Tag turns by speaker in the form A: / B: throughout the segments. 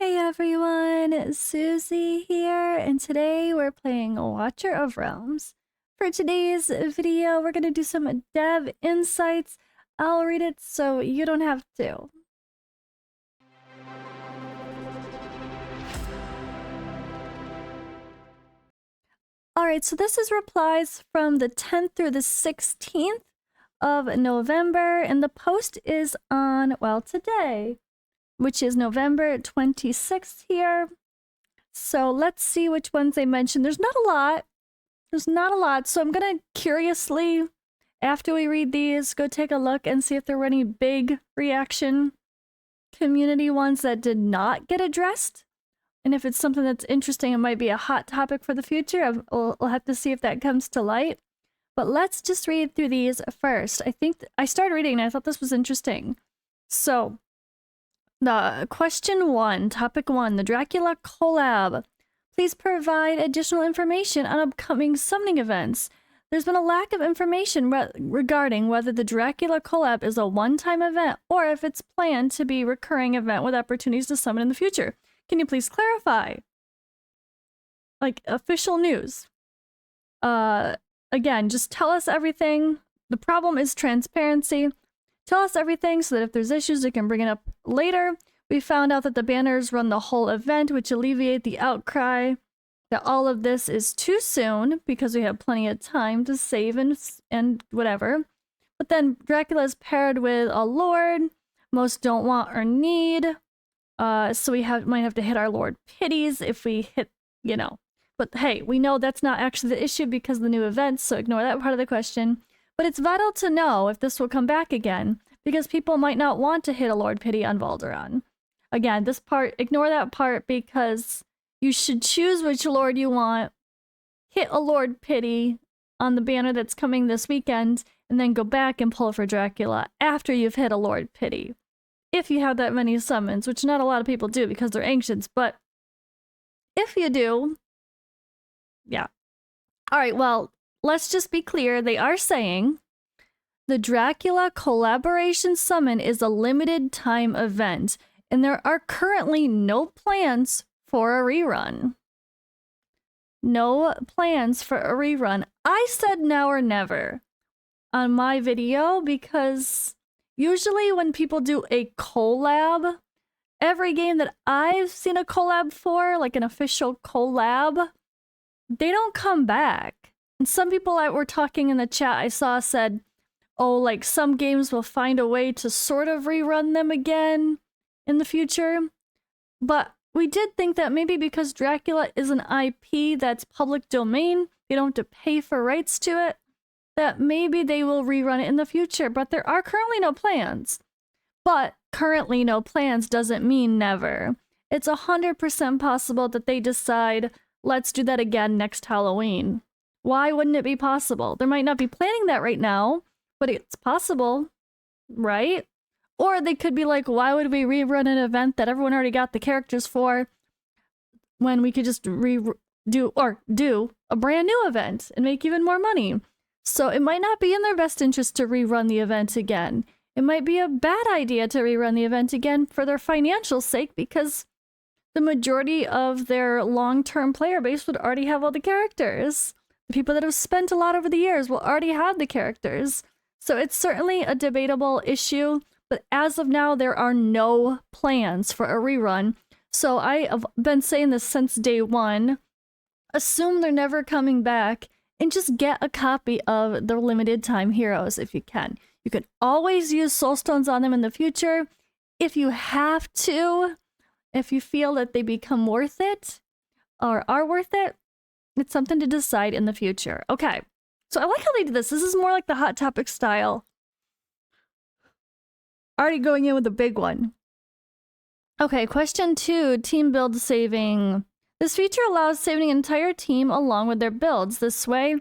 A: Hey everyone, Suzi here, and today we're playing Watcher of Realms. For today's video, we're going to do some dev insights. I'll read it so you don't have to. Alright, so this is replies from the 10th through the 16th of November, and the post is on, well, today, which is November 26th here. So let's see which ones they mentioned. There's not a lot. So I'm gonna curiously, after we read these, go take a look and see if there were any big reaction community ones that did not get addressed. And if it's something that's interesting, it might be a hot topic for the future. We'll have to see if that comes to light. But let's just read through these first. I think I started reading and I thought this was interesting. So, the question 1, topic 1, the Dracula collab. Please provide additional information on upcoming summoning events. There's been a lack of information regarding whether the Dracula collab is a one-time event or if it's planned to be a recurring event with opportunities to summon in the future. Can you please clarify? Like, official news. Again, just tell us everything. The problem is transparency. Tell us everything so that if there's issues, we can bring it up later. We found out that the banners run the whole event, which alleviate the outcry that all of this is too soon because we have plenty of time to save and whatever. But then Dracula is paired with a lord most don't want or need. So we might have to hit our Lord Pities if we hit, you know. But hey, we know that's not actually the issue because of the new events, so ignore that part of the question. But it's vital to know if this will come back again, because people might not want to hit a Lord Pity on Valderon. Again, this part, ignore that part because you should choose which Lord you want, hit a Lord Pity on the banner that's coming this weekend, and then go back and pull for Dracula after you've hit a Lord Pity. If you have that many summons, which not a lot of people do because they're ancients, but if you do, yeah. Alright, well, let's just be clear. They are saying the Dracula collaboration summon is a limited time event, and there are currently no plans for a rerun. No plans for a rerun. I said now or never on my video because usually when people do a collab, every game that I've seen a collab for, like an official collab, they don't come back. And some people that were talking in the chat I saw said, oh, like some games will find a way to sort of rerun them again in the future. But we did think that maybe because Dracula is an IP that's public domain, you don't have to pay for rights to it, that maybe they will rerun it in the future. But there are currently no plans. But currently no plans doesn't mean never. It's 100% possible that they decide, let's do that again next Halloween. Why wouldn't it be possible? They might not be planning that right now, but it's possible, right? Or they could be like, why would we rerun an event that everyone already got the characters for when we could just do a brand new event and make even more money? So it might not be in their best interest to rerun the event again. It might be a bad idea to rerun the event again for their financial sake because the majority of their long-term player base would already have all the characters. The people that have spent a lot over the years will already have the characters. So it's certainly a debatable issue, but as of now, there are no plans for a rerun. So I have been saying this since day one. Assume they're never coming back and just get a copy of the limited time heroes if you can. You can always use soul stones on them in the future if you have to, if you feel that they become worth it or are worth it. It's something to decide in the future. Okay, so I like how they did this. This is more like the Hot Topic style. Already going in with a big one. Okay, question 2, team build saving. This feature allows saving an entire team along with their builds. This way,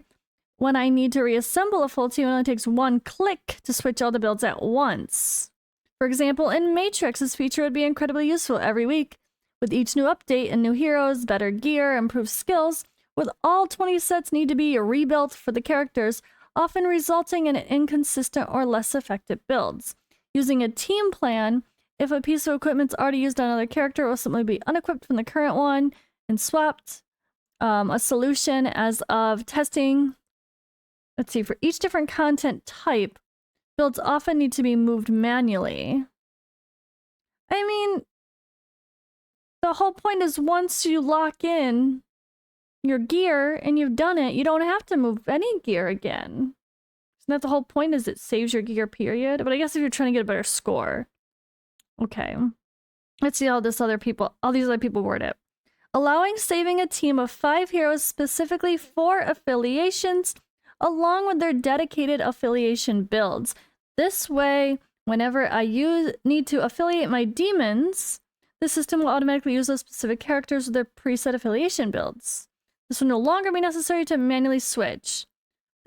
A: when I need to reassemble a full team, it only takes one click to switch all the builds at once. For example, in Matrix, this feature would be incredibly useful every week. With each new update and new heroes, better gear, improved skills, with all 20 sets need to be rebuilt for the characters, often resulting in inconsistent or less effective builds. Using a team plan If a piece of equipment's already used on another character, it will simply be unequipped from the current one and swapped. A solution as of testing. Let's see, for each different content type, builds often need to be moved manually. I mean, the whole point is once you lock in your gear and you've done it, you don't have to move any gear again. Isn't that the whole point, is it saves your gear, period? But I guess if you're trying to get a better score. Okay. Let's see how all these other people word it. Allowing saving a team of 5 heroes specifically for affiliations, along with their dedicated affiliation builds. This way, whenever I need to affiliate my demons, the system will automatically use those specific characters with their preset affiliation builds. This will no longer be necessary to manually switch.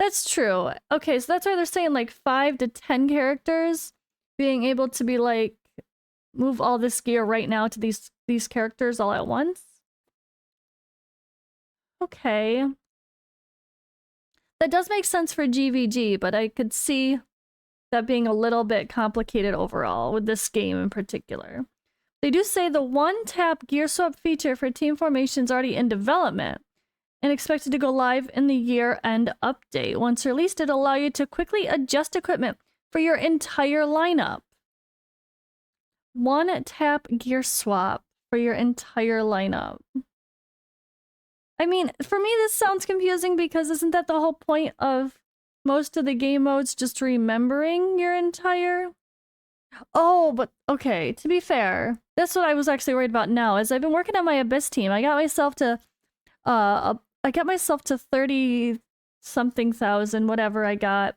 A: That's true. Okay, so that's why they're saying like 5 to 10 characters being able to be like, move all this gear right now to these characters all at once. Okay. That does make sense for GVG, but I could see that being a little bit complicated overall with this game in particular. They do say the one-tap gear swap feature for team formation is already in development and expected to go live in the year-end update. Once released, it'll allow you to quickly adjust equipment for your entire lineup. One-tap gear swap for your entire lineup. I mean, for me, this sounds confusing because isn't that the whole point of most of the game modes, just remembering your entire... Oh, but okay, to be fair, that's what I was actually worried about now, is I've been working on my Abyss team. I got myself to 30-something thousand, whatever I got.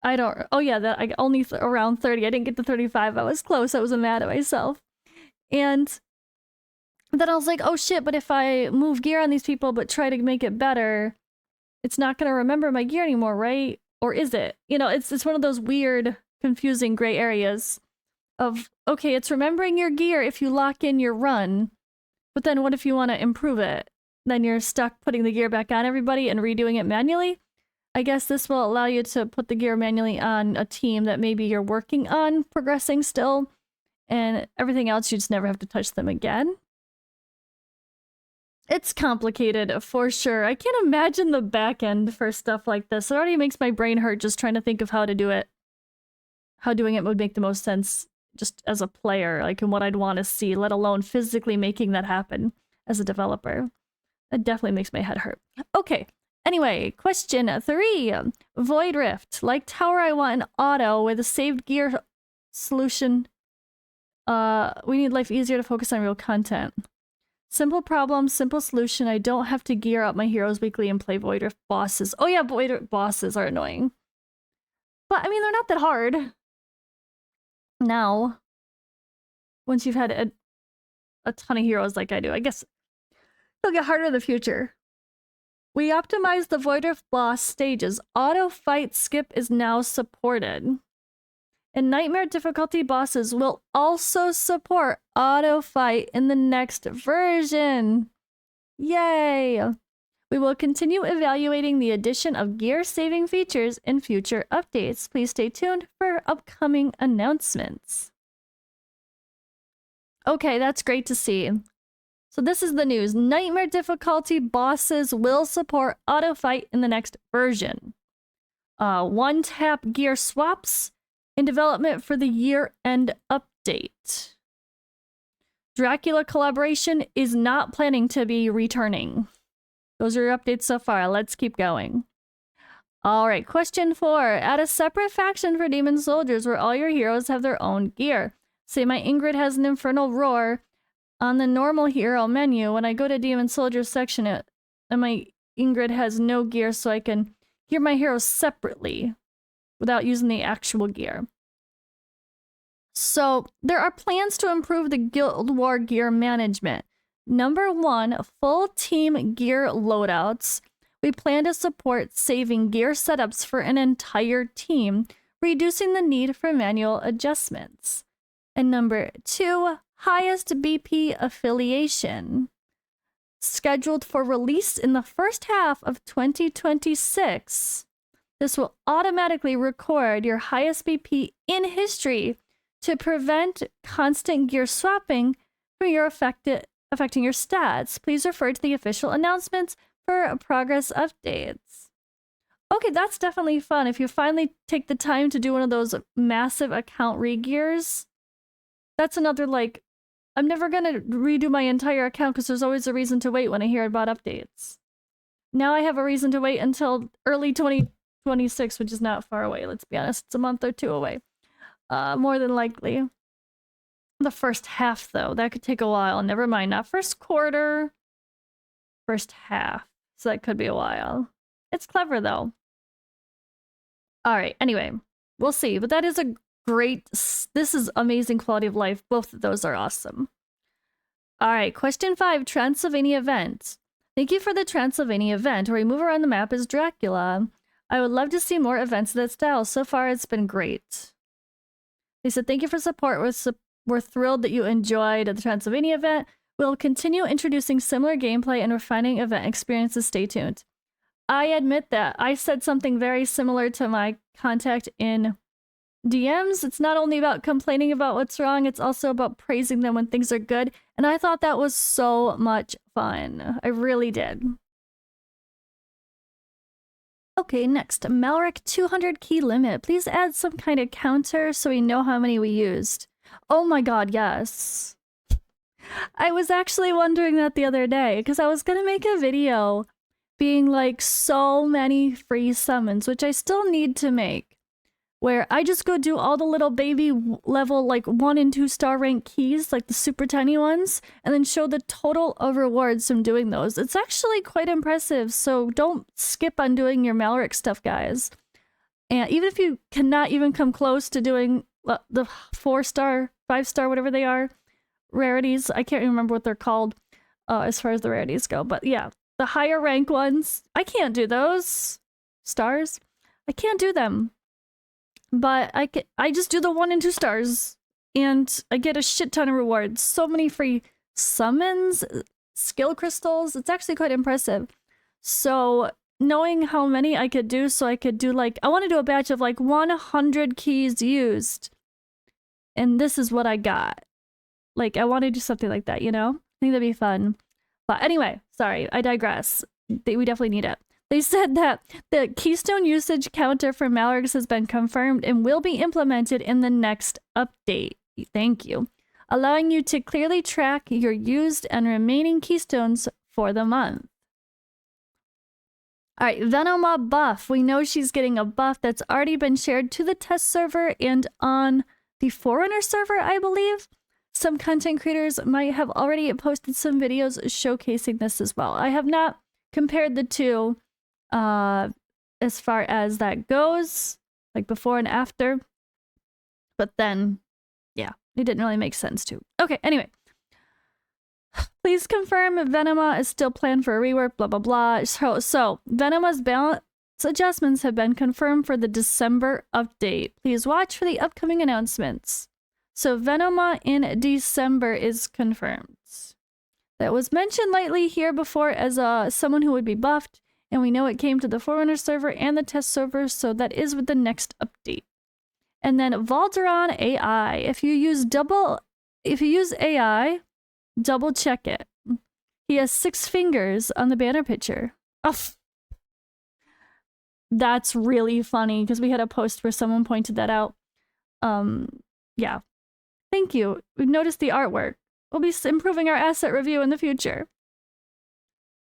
A: I don't... Oh yeah, that I only around 30. I didn't get to 35. I was close. I was mad at myself. And then I was like, oh shit, but if I move gear on these people but try to make it better, it's not going to remember my gear anymore, right? Or is it? You know, it's one of those weird, confusing gray areas of, okay, it's remembering your gear if you lock in your run, but then what if you want to improve it? Then you're stuck putting the gear back on everybody and redoing it manually? I guess this will allow you to put the gear manually on a team that maybe you're working on progressing still, and everything else you just never have to touch them again. It's complicated for sure. I can't imagine the back end for stuff like this. It already makes my brain hurt just trying to think of how to do it. How doing it would make the most sense just as a player, like, and what I'd want to see, let alone physically making that happen as a developer. That definitely makes my head hurt. Okay, anyway, question 3. Void Rift. Like Tower, I want an auto with a saved gear solution. We need life easier to focus on real content. Simple problem, simple solution. I don't have to gear up my heroes weekly and play Void Rift bosses. Oh yeah, Void Rift bosses are annoying. But, I mean, they're not that hard. Now, once you've had a ton of heroes like I do, I guess they'll get harder in the future. We optimized the Void Rift boss stages. Auto fight skip is now supported. And Nightmare difficulty bosses will also support auto fight in the next version. Yay! We will continue evaluating the addition of gear saving features in future updates. Please stay tuned for upcoming announcements. Okay, that's great to see. So this is the news. Nightmare difficulty bosses will support auto fight in the next version. One-tap gear swaps in development for the year-end update. Dracula collaboration is not planning to be returning. Those are your updates so far. Let's keep going. All right, question 4. Add a separate faction for Demon Soldiers where all your heroes have their own gear. Say my Ingrid has an Infernal Roar on the normal hero menu. When I go to Demon Soldiers section, and my Ingrid has no gear, so I can gear my heroes separately without using the actual gear. So there are plans to improve the Guild War gear management. Number 1, full team gear loadouts. We plan to support saving gear setups for an entire team, reducing the need for manual adjustments. And number 2, highest BP affiliation. Scheduled for release in the first half of 2026. This will automatically record your highest BP in history to prevent constant gear swapping from your affecting your stats. Please refer to the official announcements for progress updates. Okay, that's definitely fun. If you finally take the time to do one of those massive account regears, that's another, like, I'm never gonna redo my entire account because there's always a reason to wait when I hear about updates. Now I have a reason to wait until early 2026, which is not far away, let's be honest. It's a month or two away. More than likely. The first half, though, that could take a while. Never mind, not first quarter. First half. So that could be a while. It's clever, though. Alright, anyway. We'll see. But that is a great... This is amazing quality of life. Both of those are awesome. Alright, question 5. Transylvania event. Thank you for the Transylvania event, where we move around the map as Dracula. I would love to see more events of that style. So far, it's been great. They said, thank you for support. We're thrilled that you enjoyed the Transylvania event. We'll continue introducing similar gameplay and refining event experiences. Stay tuned. I admit that I said something very similar to my contact in DMs. It's not only about complaining about what's wrong, it's also about praising them when things are good. And I thought that was so much fun. I really did. Okay, next. Malric 200 key limit. Please add some kind of counter so we know how many we used. Oh my god, yes. I was actually wondering that the other day because I was going to make a video being like so many free summons, which I still need to make, where I just go do all the little baby level like 1 and 2 star rank keys, like the super tiny ones, and then show the total of rewards from doing those. It's actually quite impressive, so don't skip on doing your Malric stuff, guys. And even if you cannot even come close to doing the 4 star, 5 star, whatever they are, rarities, I can't remember what they're called as far as the rarities go, but yeah, the higher rank ones, I can't do those. Stars? I can't do them. But I just do the 1 and 2 stars, and I get a shit ton of rewards. So many free summons, skill crystals. It's actually quite impressive. So knowing how many I could do, so I could do like, I want to do a batch of like 100 keys used. And this is what I got. Like, I want to do something like that, you know? I think that'd be fun. But anyway, sorry, I digress. We definitely need it. They said that the keystone usage counter for Malrics has been confirmed and will be implemented in the next update. Thank you. Allowing you to clearly track your used and remaining keystones for the month. Alright, Venoma buff. We know she's getting a buff that's already been shared to the test server and on the Forerunner server, I believe. Some content creators might have already posted some videos showcasing this as well. I have not compared the two as far as that goes, like before and after. But then, yeah, it didn't really make sense to. Okay, anyway. Please confirm if Venoma is still planned for a rework, blah, blah, blah. So Venoma's balance adjustments have been confirmed for the December update. Please watch for the upcoming announcements. So Venoma in December is confirmed. That was mentioned lightly here before as someone who would be buffed, and we know it came to the Forerunner server and the test server, so that is with the next update. And then Valderon AI. If you use AI, double check it. He has 6 fingers on the banner picture. Oh, that's really funny because we had a post where someone pointed that out. Yeah. Thank you. We've noticed the artwork. We'll be improving our asset review in the future.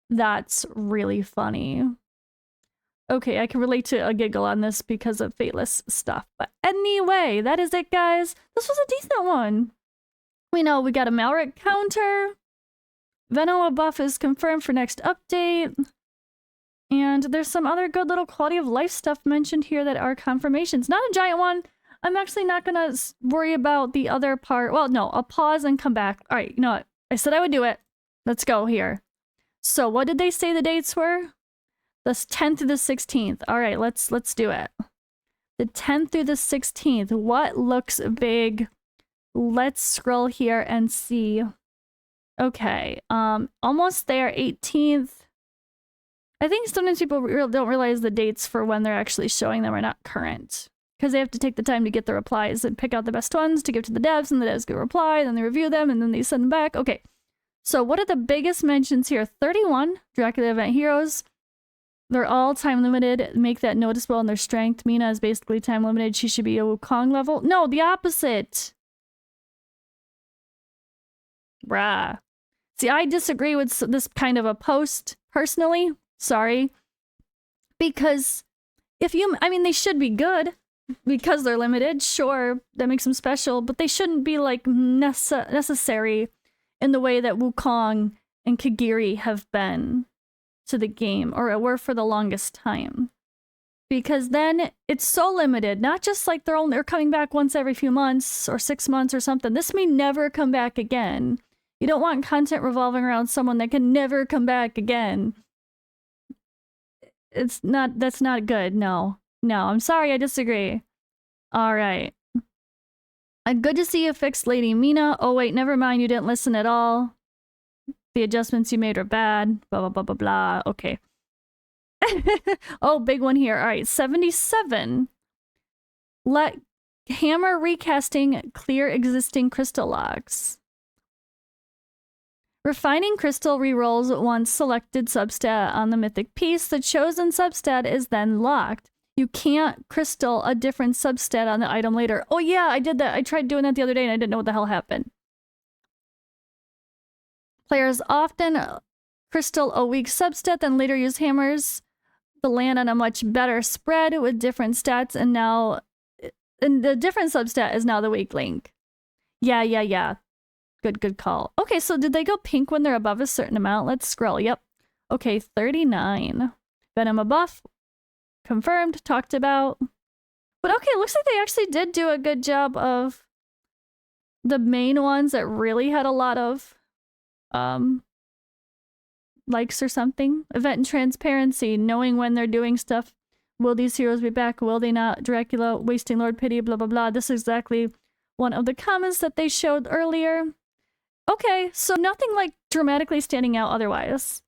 A: That's really funny. Okay, I can relate to a giggle on this because of FATELESS stuff. But anyway, that is it, guys. This was a decent one. We know we got a Malric counter. Venoma buff is confirmed for next update. And there's some other good little quality of life stuff mentioned here that are confirmations. Not a giant one. I'm actually not going to worry about the other part. Well, no, I'll pause and come back. All right, you know what? I said I would do it. Let's go here. So what did they say the dates were? The 10th through the 16th. All right, let's do it. The 10th through the 16th. What looks big? Let's scroll here and see. Okay, almost there. 18th. I think sometimes people don't realize the dates for when they're actually showing them are not current. because they have to take the time to get the replies and pick out the best ones to give to the devs, and the devs get a reply, and then they review them, and then they send them back. Okay, so what are the biggest mentions here? 31 Dracula event heroes. They're all time limited. Make that noticeable in their strength. Mina is basically time limited. She should be a Wukong level. No, the opposite. Bruh. See, I disagree with this kind of a post, personally. Sorry. Because if you... I mean, they should be good. Because they're limited. Sure, that makes them special. But they shouldn't be, like, necessary in the way that Wukong and Kagiri have been to the game. Or were for the longest time. Because then it's so limited. Not just like they're coming back once every few months. Or 6 months or something. This may never come back again. You don't want content revolving around someone that can never come back again. That's not good. No, I'm sorry, I disagree. All right. Good to see you fixed Lady Mina. Oh wait, never mind, you didn't listen at all. The adjustments you made are bad. Blah, blah, blah, blah, blah. Okay. Oh, big one here. All right, 77. Let hammer recasting clear existing crystal locks. Refining crystal rerolls once selected substat on the mythic piece. The chosen substat is then locked. You can't crystal a different substat on the item later. Oh yeah, I did that. I tried doing that the other day and I didn't know what the hell happened. Players often crystal a weak substat, then later use hammers to land on a much better spread with different stats, and the different substat is now the weak link. Yeah. Good call. Okay, so did they go pink when they're above a certain amount? Let's scroll. Yep. Okay, 39. Venom a buff. Confirmed. Talked about. But okay, looks like they actually did do a good job of the main ones that really had a lot of likes or something. Event and transparency. Knowing when they're doing stuff. Will these heroes be back? Will they not? Dracula wasting Lord Pity. Blah, blah, blah. This is exactly one of the comments that they showed earlier. Okay, so nothing like dramatically standing out otherwise.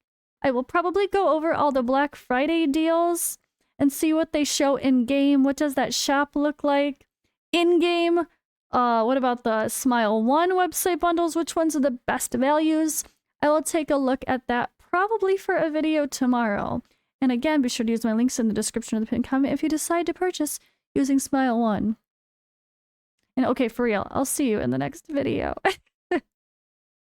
A: I will probably go over all the Black Friday deals and see what they show in-game. What does that shop look like? In-game, what about the Smile 1 website bundles? Which ones are the best values? I will take a look at that probably for a video tomorrow. And again, be sure to use my links in the description of the pinned comment if you decide to purchase using Smile 1. And okay, for real, I'll see you in the next video.